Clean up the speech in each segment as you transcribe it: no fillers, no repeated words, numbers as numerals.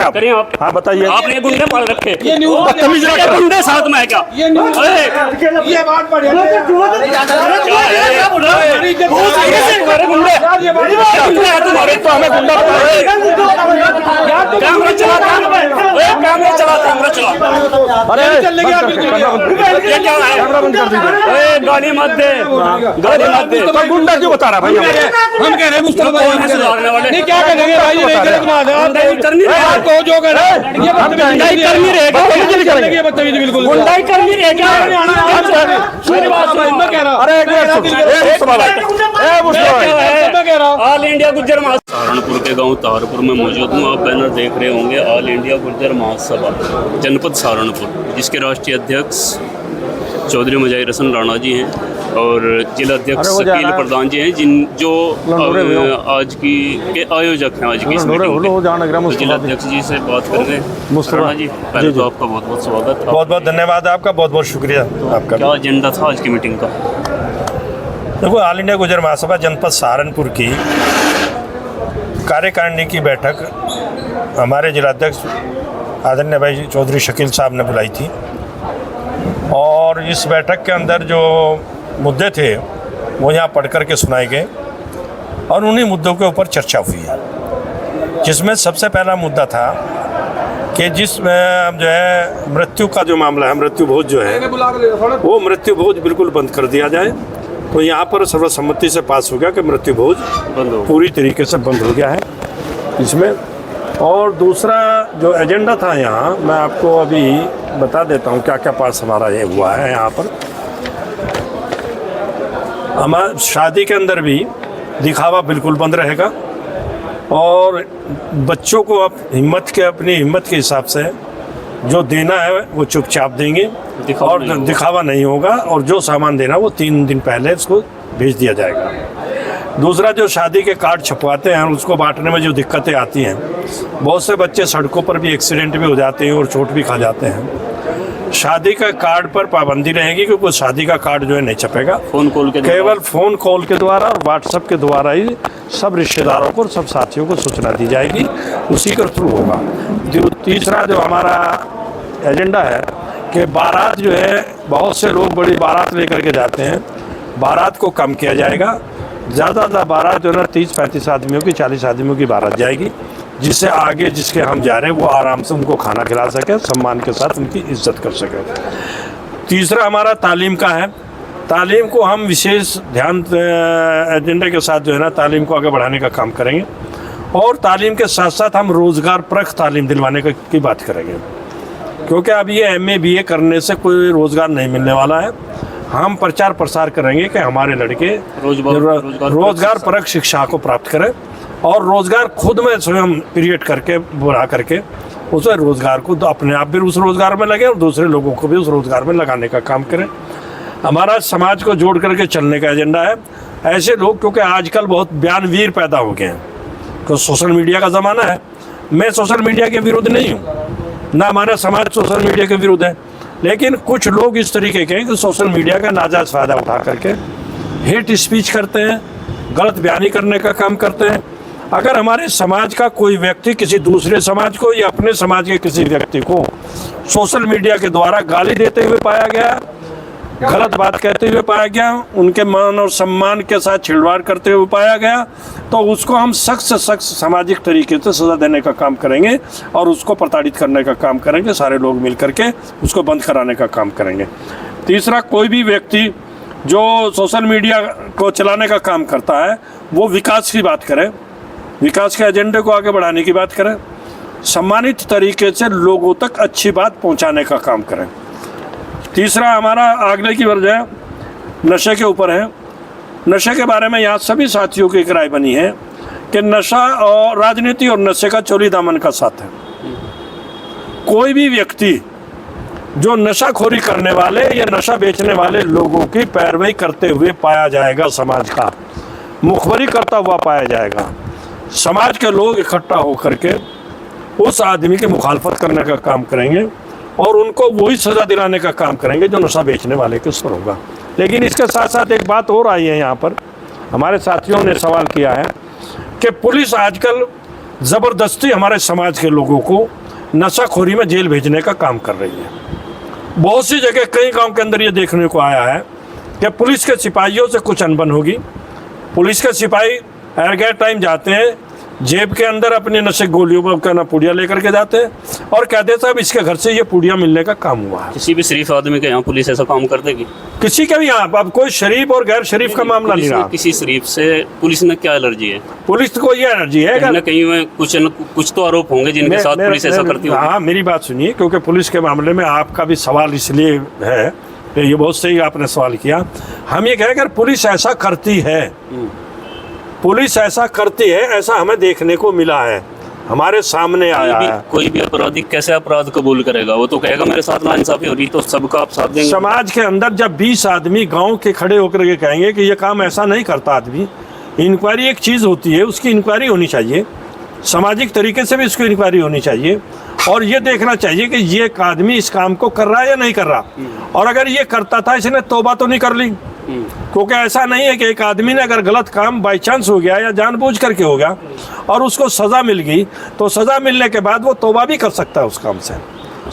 आप? हाँ बताइए। आपने गुंडे पढ़ रखे, बदतमीज गुंडे साथ में है क्या? ये बात बढ़िया तुम्हारे तो हमें गुंडा कैमरा चला, कैमरा चला। अरे ये क्या है? कैमरा बंद कर दीजिए। गाली मत दे, गाली मत दे। तो गुंडा क्यों बता रहा भाई? हम कह रहे हैं मुस्तफा सुधारने वाले नहीं क्या करेंगे भाई, ये गलत बात है। गुंडाई करनी आपको जो कर रहे हैं ये गुंडाई करनी रहेगी, ये बदतमीजी बिल्कुल गुंडाई करनी रहेगी। मेरी बात सुनो। मैं कह रहा हूं अरे एक मिनट मैं कह रहा हूं ऑल इंडिया गुज्जर महासभा सहारनपुर के गांव तारपुर में मौजूद हूँ। आप बैनर देख रहे होंगे, ऑल इंडिया गुज्जर महासभा जनपद सहारनपुर, जिसके राष्ट्रीय अध्यक्ष चौधरी मुजाहिर हसन राणा जी हैं और जिला अध्यक्ष शकील प्रधान जी हैं, जो आज की के आयोजक हैं आज की इस मीटिंग के। तो जिला अध्यक्ष जी से बात करेंगे। राणा जी, पहले तो आपका बहुत बहुत स्वागत। बहुत बहुत धन्यवाद आपका, बहुत बहुत शुक्रिया आपका। क्या एजेंडा था आज की मीटिंग का? देखो, ऑल इंडिया गुज्जर महासभा जनपद सहारनपुर की कार्यकारिणी की बैठक हमारे जिलाध्यक्ष आदरणीय भाई चौधरी शकील साहब ने बुलाई थी और इस बैठक के अंदर जो मुद्दे थे वो यहाँ पढ़ कर के सुनाए गए और उन्हीं मुद्दों के ऊपर चर्चा हुई है, जिसमें सबसे पहला मुद्दा था कि जिसमें जो है मृत्यु का जो मामला है, मृत्यु भोज जो है, वो मृत्यु भोज बिल्कुल बंद कर दिया जाए। तो यहाँ पर सर्वसम्मति से पास हो गया कि मृत्यु भोज पूरी तरीके से बंद हो गया है इसमें। और दूसरा जो एजेंडा था यहाँ, मैं आपको अभी बता देता हूँ क्या क्या पास हमारा ये हुआ है। यहाँ पर हमारे शादी के अंदर भी दिखावा बिल्कुल बंद रहेगा और बच्चों को अपनी हिम्मत के हिसाब से जो देना है वो चुपचाप देंगे और दिखावा नहीं होगा, और जो सामान देना वो 3 दिन पहले उसको भेज दिया जाएगा। दूसरा, जो शादी के कार्ड छपवाते हैं उसको बांटने में जो दिक्कतें आती हैं, बहुत से बच्चे सड़कों पर भी एक्सीडेंट भी हो जाते हैं और चोट भी खा जाते हैं। शादी का कार्ड पर पाबंदी रहेगी क्योंकि शादी का कार्ड जो है नहीं छपेगा, फोन कॉल के केवल फ़ोन कॉल के द्वारा और व्हाट्सएप के द्वारा ही सब रिश्तेदारों को, सब साथियों को सूचना दी जाएगी, उसी के थ्रू होगा। तीसरा जो हमारा एजेंडा है कि बारात जो है, बहुत से लोग बड़ी बारात लेकर के जाते हैं, बारात को कम किया जाएगा। ज़्यादा बारात जो है 30-35 आदमियों की, 40 आदमियों की बारात जाएगी, जिससे आगे जिसके हम जा रहे हैं वो आराम से उनको खाना खिला सके, सम्मान के साथ उनकी इज्जत कर सके। तीसरा हमारा तालीम का है। तालीम को हम विशेष ध्यान एजेंडे के साथ जो है ना तालीम को आगे बढ़ाने का काम करेंगे और तालीम के साथ साथ हम रोज़गार परख तालीम दिलवाने की बात करेंगे, क्योंकि अब ये MA BA करने से कोई रोज़गार नहीं मिलने वाला है। हम प्रचार प्रसार करेंगे कि हमारे लड़के रोज़गार परख शिक्षा को प्राप्त करें और रोज़गार खुद में स्वयं क्रिएट करके बुरा करके उस रोज़गार को अपने आप भी उस रोज़गार में लगे और दूसरे लोगों को भी उस रोज़गार में लगाने का काम करें। हमारा समाज को जोड़ करके चलने का एजेंडा है। ऐसे लोग, क्योंकि आजकल बहुत बयानवीर पैदा हो गए हैं, तो सोशल मीडिया का ज़माना है। मैं सोशल मीडिया के विरुद्ध नहीं हूँ, ना हमारा समाज सोशल मीडिया के विरुद्ध है, लेकिन कुछ लोग इस तरीके के हैं कि सोशल मीडिया का नाजायज़ फ़ायदा उठा करके हेट स्पीच करते हैं, गलत बयानी करने का काम करते हैं। अगर हमारे समाज का कोई व्यक्ति किसी दूसरे समाज को या अपने समाज के किसी व्यक्ति को सोशल मीडिया के द्वारा गाली देते हुए पाया गया, गलत बात कहते हुए पाया गया, उनके मान और सम्मान के साथ छिड़वाड़ करते हुए पाया गया, तो उसको हम सख्त से सख्त सामाजिक तरीके से सज़ा देने का काम करेंगे और उसको प्रताड़ित करने का काम करेंगे। सारे लोग मिल करके उसको बंद कराने का काम करेंगे। तीसरा, कोई भी व्यक्ति जो सोशल मीडिया को चलाने का काम करता है वो विकास की बात करे, विकास के एजेंडे को आगे बढ़ाने की बात करें, सम्मानित तरीके से लोगों तक अच्छी बात पहुंचाने का काम करें। तीसरा, हमारा आगे की वजह नशे के ऊपर है। नशे के बारे में यहाँ सभी साथियों की एक राय बनी है कि नशा और राजनीति और नशे का चोली दामन का साथ है। कोई भी व्यक्ति जो नशाखोरी करने वाले या नशा बेचने वाले लोगों की पैरवी करते हुए पाया जाएगा, समाज का मुखबरी करता हुआ पाया जाएगा, समाज के लोग इकट्ठा होकर के उस आदमी की मुखालफत करने का काम करेंगे और उनको वही सज़ा दिलाने का काम करेंगे जो नशा बेचने वाले के ऊपर होगा। लेकिन इसके साथ साथ एक बात और आई है, यहाँ पर हमारे साथियों ने सवाल किया है कि पुलिस आजकल ज़बरदस्ती हमारे समाज के लोगों को नशाखोरी में जेल भेजने का काम कर रही है। बहुत सी जगह कई गांव के अंदर ये देखने को आया है कि पुलिस के सिपाहियों से कुछ अनबन होगी। पुलिस के सिपाही एयर टाइम जाते हैं, जेब के अंदर अपने नशे गोलियों का ना पुड़िया लेकर के जाते हैं और कहते हैं साहब इसके घर से ये पुड़िया मिलने का काम हुआ है। किसी भी शरीफ आदमी के यहाँ पुलिस ऐसा काम कर देगी? किसी के भी यहाँ अब कोई शरीफ और गैर शरीफ का मामला नहीं रहा। किसी शरीफ से पुलिस में क्या एलर्जी है? पुलिस को ये एनर्जी है कहीं ना कहीं में कुछ तो आरोप होंगे जिनके साथ पुलिस ऐसा करती होगी। हाँ, मेरी बात सुनिए, क्योंकि पुलिस के मामले में आपका भी सवाल इसलिए है, ये बहुत सही आपने सवाल किया। हम ये कहें अगर पुलिस ऐसा करती है, पुलिस ऐसा करती है, ऐसा हमें देखने को मिला है, हमारे सामने आया है। कोई भी अपराधी कैसे अपराध कबूल करेगा? वो तो कहेगा मेरे साथ नाइंसाफी हो रही, तो सबका आप साथ देंगे। समाज के अंदर जब 20 आदमी गांव के खड़े होकर के कहेंगे कि ये काम ऐसा नहीं करता आदमी, इंक्वायरी एक चीज़ होती है, उसकी इंक्वायरी होनी चाहिए, सामाजिक तरीके से भी उसकी इंक्वायरी होनी चाहिए और ये देखना चाहिए कि ये एक आदमी इस काम को कर रहा है या नहीं कर रहा। और अगर ये करता था, इसने तौबा तो नहीं कर ली, क्योंकि ऐसा नहीं है कि एक आदमी ने अगर गलत काम बाई चांस हो गया या जानबूझ करके हो गया और उसको सज़ा मिल गई, तो सज़ा मिलने के बाद वो तौबा भी कर सकता है उस काम से,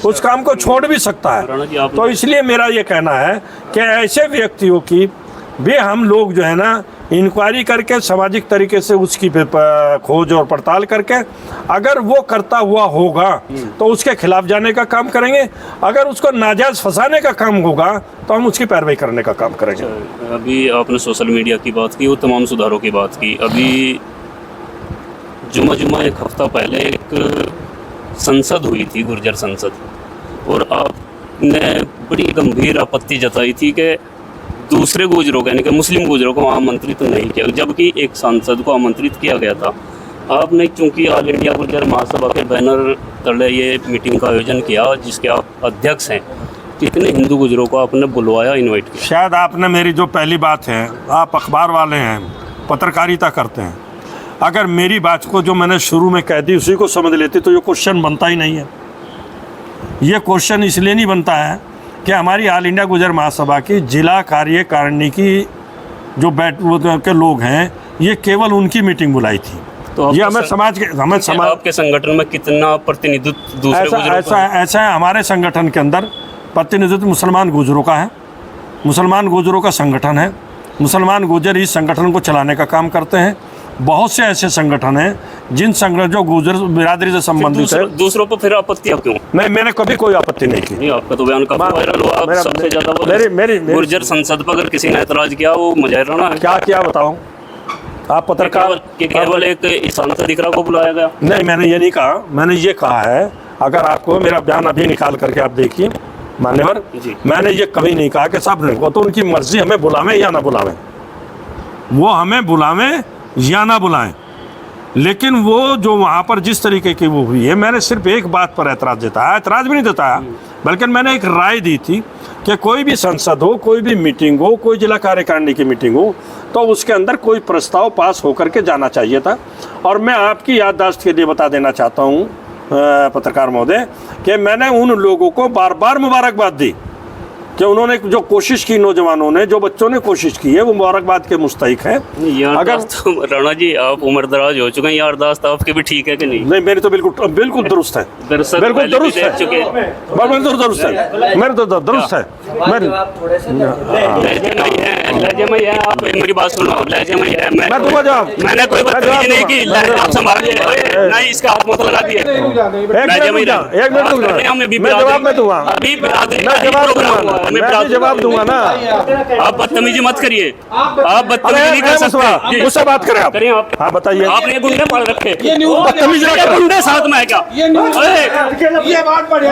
उस काम को छोड़ भी सकता है। तो इसलिए मेरा ये कहना है कि ऐसे व्यक्तियों की भी हम लोग जो है ना इंक्वायरी करके सामाजिक तरीके से उसकी खोज और पड़ताल करके अगर वो करता हुआ होगा तो उसके खिलाफ जाने का काम करेंगे, अगर उसको नाजायज़ फंसाने का काम होगा तो हम उसकी पैरवी करने का काम करेंगे। अभी आपने सोशल मीडिया की बात की और तमाम सुधारों की बात की। अभी जुमा एक हफ्ता पहले एक संसद हुई थी, गुर्जर संसद, और आपने बड़ी गंभीर आपत्ति जताई थी कि दूसरे गुजरों को यानी कि मुस्लिम गुजरों को आमंत्रित नहीं किया, जबकि एक सांसद को आमंत्रित किया गया था। आपने चूंकि ऑल इंडिया गुर्जर महासभा के बैनर तले ये मीटिंग का आयोजन किया जिसके आप अध्यक्ष हैं, कितने हिंदू गुजरों को आपने बुलवाया, इनवाइट किया? शायद आपने मेरी जो पहली बात है, आप अखबार वाले हैं, पत्रकारिता करते हैं, अगर मेरी बात को जो मैंने शुरू में कह दी उसी को समझ लेते तो ये क्वेश्चन बनता ही नहीं है। ये क्वेश्चन इसलिए नहीं बनता है कि हमारी ऑल इंडिया गुर्जर महासभा की जिला कार्यकारिणी की जो के लोग हैं, ये केवल उनकी मीटिंग बुलाई थी। तो ये हमें समाज आपके संगठन में कितना प्रतिनिधित्व दूसरे ऐसा है, हमारे संगठन के अंदर प्रतिनिधित्व मुसलमान गुजरों का है, मुसलमान गुजरों का संगठन है, मुसलमान गुजर इस संगठन को चलाने का काम करते हैं। बहुत से ऐसे संगठन हैं जिन संगठन जो गुजर बिरादरी से संबंधित है। दूसरों पर फिर आपत्ति आप क्यों? नहीं, मैंने कभी कोई आपत्ति नहीं की। नहीं, आपका तो बयान काफी वायरल हुआ। आप सबसे ज्यादा मेरी गुर्जर संसद पर अगर किसी ने ऐतराज किया वो मुजाहिराना है। क्या बताऊं? आप पत्रकार केवल एक सांसद इकरा को बुलाया गया? नहीं, मैंने ये नहीं कहा। मैंने ये कहा है, अगर आपको मेरा बयान अभी निकाल करके आप देखिए मान्यवर, मैंने ये कभी नहीं कहा कि साहब वो तो उनकी मर्जी, हमें बुलावें या ना बुलावें, वो हमें बुलावें या ना बुलाएं, लेकिन वो जो वहाँ पर जिस तरीके की वो हुई है, मैंने सिर्फ एक बात पर ऐतराज़ जताया, ऐतराज़ भी नहीं जताया, बल्कि मैंने एक राय दी थी कि कोई भी संसद हो, कोई भी मीटिंग हो, कोई जिला कार्यकारिणी की मीटिंग हो, तो उसके अंदर कोई प्रस्ताव पास होकर के जाना चाहिए था। और मैं आपकी याददाश्त के लिए बता देना चाहता हूँ पत्रकार महोदय कि मैंने उन लोगों को बार बार मुबारकबाद दी कि उन्होंने जो कोशिश की, नौजवानों ने, जो बच्चों ने कोशिश की है, वो मुबारकबाद के मुस्तहिक है। अगर राणा जी आप उम्र दराज हो चुके हैं, यारदाश्त आपके भी ठीक है कि नहीं? नहीं, मेरी तो बिल्कुल दुरुस्त है, बिल्कुल दुरुस्त है, दुरुस्त है, मेरे तो दुरुस्त है। लहजे में है, आप मेरी बात सुनो, लहजे में है, मैं दूंगा जवाब। मैंने कोई बदतमीजी नहीं की, आप संभालिए, नहीं इसका हाथ मत लगा दिए। एक मिनट दूंगा, मैं जवाब में दूंगा, मैं जवाब दूंगा ना। आप बदतमीजी मत करिए, आप बदतमीजी नहीं कर सकते। मुझसे बात करें आप। हाँ, बताइए। आपने गुंडे पाल रखे, बदतमीजी ना करें। गुंडे साथ में है क्या? ये बात बढ़िया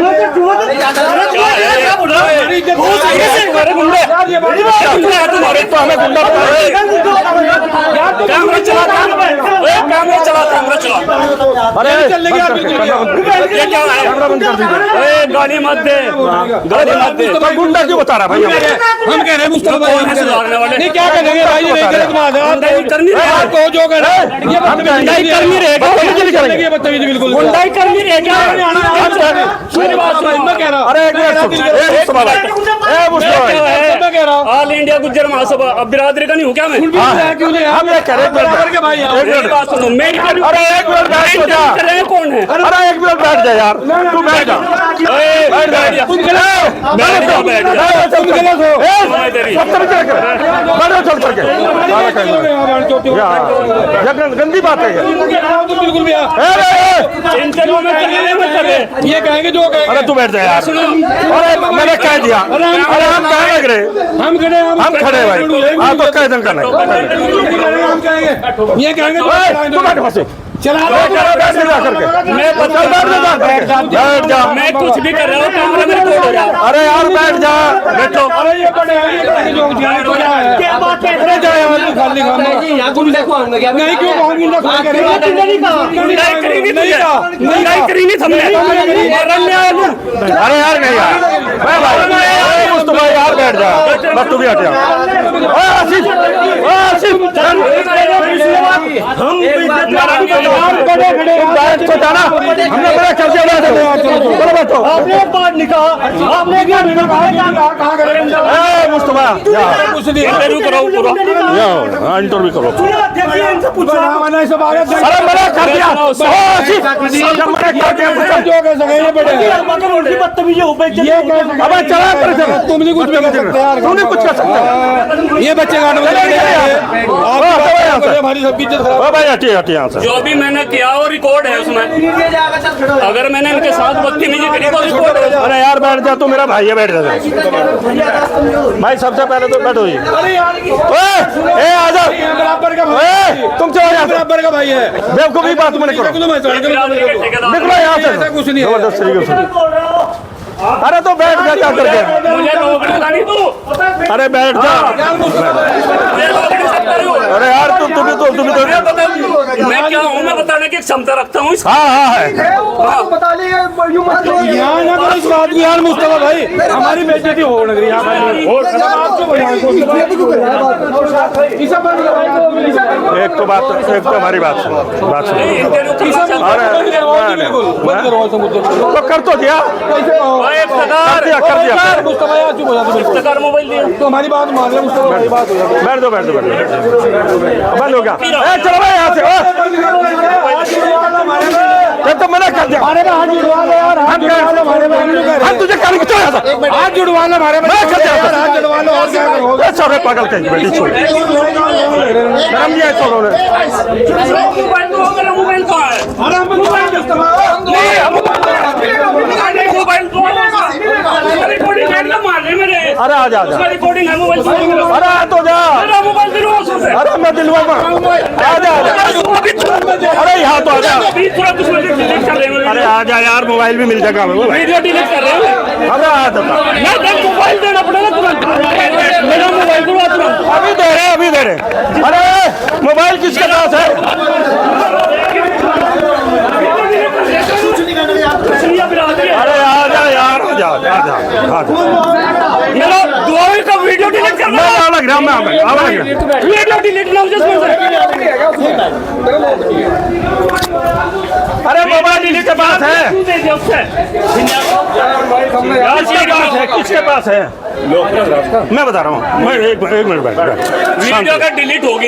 तुम्हारे तो हमें गुंडा कैमरा चला, कैमरा चला। अरे ये क्या है? कैमरा बंद कर दीजिए। गाली मत दे, गाली मत दे। तो गुंडा क्यों बता रहा भाई? हम कह रहे हैं मुस्तफा भाई सुधारने वाले नहीं, क्या करेंगे भाई? ये नहीं करनी आपको जो कर रहे हैं ये बदतमीजी करनी रहेगा, बदतमीजी बिल्कुल गुंडाई करनी रहेगा। मेरी बात सुनो, मैं कह रहा हूं। अरे एक मिनट, कह रहा हूँ ऑल इंडिया गुज्जर महासभा, अब बिरादरी का नहीं हूँ क्या मैं? क्यों नहीं हम ये कह रहे हैं, बराबर के भाई आप। मेरी बात सुनो, मैं इंटरव्यू अरे एक मिनट बैठ तो जा। कर रहे हैं कौन है? अरे एक मिनट बैठ जा यार, तू बैठ जा। बैठ जा, बैठ जा, बैठ जा। गंदी बात है ये। बिल्कुल भी इंटरव्यू में कर रहे हैं, मत कर रहे। ये कहेंगे जो कहेंगे। अरे तू बैठ जा यार। अरे मैंने कह दिया। अरे हम कहाँ लग रहे? हम खड़े हैं, हम खड़े भाई। हाँ तो कह दें करना। हम कहेंगे ये कहेंगे तू बैठ वहाँ से। चला बैठ जा करके। मैं बता बैठ जा। मैं कुछ भी कर रहा हूँ, कैमरा में रिकॉर्ड हो रहा है। अरे यार बैठ जा। बैठो। अरे ये बड़े हैं, ये कहेंगे जो क्या है। क्या बात है? अरे जाए यार, खाली काम यहाँ गुंडे को आऊंगा क्या? नहीं क्यों कहूँगी ना खाली करेंगे। नहीं करेंगे हमने। अरे यार नहीं यार। मैं भाई मुस्तफा यार बैठ जा। बस तू भी हट जा। आसिफ हमने बड़ा चर्चा आपने एक बात नहीं कहा, आपने क्या कहाँ करेंगे मुस्तफा इंटरव्यू कराओ पूरा। इंटरव्यू करो। मैंने सब आगे अरे मैंने कर दिया। जो कह सके ये बड़े हैं। बदतमीजी हो गई। ये कह सके अबे चला कर तुम नहीं कुछ भी कर सकते यार। तू नहीं कुछ कर सकता। ये बच्चे काट हमारी सबकी इज्जत खराब। भाई हटिए हटिए यहाँ से। जो भी मैंने किया वो रिकॉर्ड है उसमें। अगर मैंने इनके साथ बदतमीजी करी तो रिकॉर्ड है। अरे यार बैठ जा, तू मेरा भाई है, बैठ जा भाई। सबसे पहले तो बैठो ही। अरे यार ए आ जाओ। बराबर का भाई, तुम चलो यहाँ से। बराबर का भाई है। बेवकूफी बात मैंने करो। निकलो यहाँ से। ऐसा कुछ नहीं है। जबरदस्त तरीके से। अरे तो बैठ जा क्या करके। मुझे नौकरी नहीं तू। अरे बैठ जा। अरे यार तुम भी तो मैं क्या हूँ, मैं बताने की क्षमता रखता हूँ। हाँ हाँ है। यहाँ ना करो इस बात को यार मुस्तफा भाई, हमारी बेइज्जती हो लग रही है यहाँ एक तो हमारी बात सुनो। अरे तो कर तो दिया। मुस्तफा यार चुप हो जाते। मोबाइल दिया तो हमारी बात मान रहे मुस्तफा भाई, बात हो जाती। बैठ दो बंद हो गया। चलो भाई यहाँ से। जब तो मना कर दिया। हमारे में हाथ जुड़वा लो यार, हाथ जुड़वा लो हमारे में। हम तुझे कर क्यों यहाँ से? हाथ जुड़वा लो हमारे में। मैं कर दिया। हाथ जुड़वा लो और क्या करोगे? छोड़े पागल कहीं बेटी छोड़। शर्म नहीं है छोड़ो ने। मोबाइल तो होगा ना, मोबाइल कहाँ है? अरे हम मोबाइल मुस्तफा मोबाइल तो रिकॉर्डिंग मार रहे मेरे। अरे आ जा रिकॉर्डिंग है मोबाइल। अरे आ तो जा। मोबाइल दिलवा से। अरे मैं दिलवा आ जा। अरे यहाँ तो आ जा। डिलीट कर रहे हैं। अरे आ जा यार, मोबाइल भी मिल जाएगा हमें। वीडियो डिलीट कर रहे हैं। अरे आ जा। मैं मोबाइल देना पड़ेगा तुरंत। मेरा मोबाइल दूंगा तुरंत। अभी दे रहे। अरे मोबाइल किसके पास है? अरे आ जा यार, आ जा। मेरा दुआई का वीडियो डिलीट करना। वीडियो डिलीट ना मुझे अरे मोबाइल किसके पास है? किसके पास है? मैं बता रहा हूँ। मैं एक मिनट बैठ। वीडियो का डिलीट होगी।